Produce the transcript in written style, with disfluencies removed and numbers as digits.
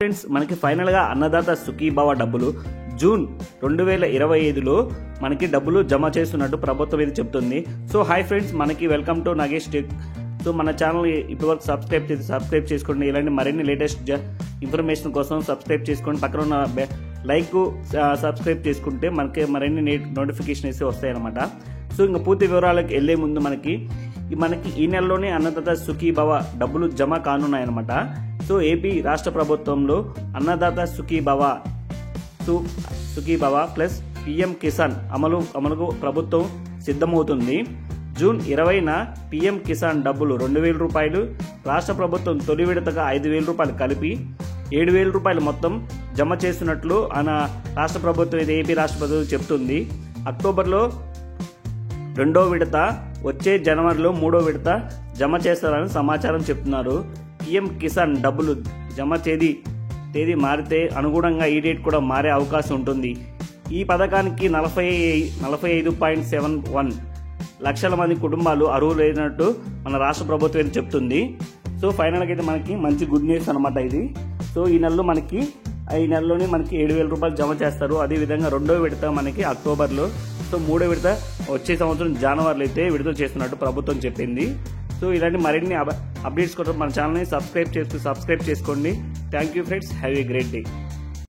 Friends, మనకి ఫైనల్గా అన్నదాత సుఖీభవ డబ్బులు జూన్ 2025లో మనకి డబ్బులు జమ చేస్తున్నట్టు ప్రభుత్వం ఇది చెప్తుంది. సో హాయ్ ఫ్రెండ్స్, మనకి welcome to Nagesh tech. So మన ఛానల్ ఇప్పటివరకు సబ్స్క్రైబ్ చేసుకోండి. ఇలాంటి మరిన్ని లేటెస్ట్ ఇన్ఫర్మేషన్ కోసం సబ్స్క్రైబ్ చేసుకోండి. పక్కన ఉన్న లైక్ సబ్స్క్రైబ్ చేసుకుంటే మనకి మరిన్ని నోటిఫికేషన్ వేసి వస్తాయి అన్నమాట. సో ఇంకా పూర్తి వివరాలకు వెళ్లే ముందు మనకి ఈ నెలలోనే అన్నదాత సుఖీభవ డబ్బులు జమ కానున్నాయన్నమాట. సో ఏపీ రాష్ట్ర ప్రభుత్వంలో అన్నదాత సుఖీభవ ప్లస్ పిఎం కిసాన్ అమలుకు ప్రభుత్వం సిద్ధమవుతుంది. జూన్ 20న పిఎం కిసాన్ డబ్బులు 2,000 రూపాయలు, రాష్ట్ర ప్రభుత్వం తొలి విడతగా 5,000 రూపాయలు కలిపి 7,000 రూపాయలు మొత్తం జమ చేస్తున్నట్లు రాష్ట్ర ప్రభుత్వం ఏపీ రాష్ట్ర ప్రభుత్వం చెప్తుంది. అక్టోబర్లో 2వ విడత, వచ్చే జనవరిలో 3వ విడత జమ చేస్తారని సమాచారం చెప్తున్నారు. పిఎం కిసాన్ డబ్బులు జమ తేదీ మారితే అనుగుణంగా ఈ డేట్ కూడా మారే అవకాశం ఉంటుంది. ఈ పథకానికి 45.71 లక్షల మంది కుటుంబాలు అర్హులైనట్టు మన రాష్ట్ర ప్రభుత్వం చెప్తుంది. సో ఫైనల్గా అయితే మనకి మంచి గుడ్ న్యూస్ అనమాట ఇది. సో ఈ నెలలోనే మనకి 7,000 రూపాయలు జమ చేస్తారు. అదేవిధంగా 2వ విడత మనకి అక్టోబర్లో, సో 3వ విడత వచ్చే సంవత్సరం జనవరిలో అయితే విడుదల చేస్తున్నట్టు ప్రభుత్వం చెప్పింది. సో ఇలాంటి మరిన్ని అప్డేట్స్ కోసం మన ఛానల్ని సబ్స్క్రైబ్ చేసుకోండి. Thank you friends, have a great day.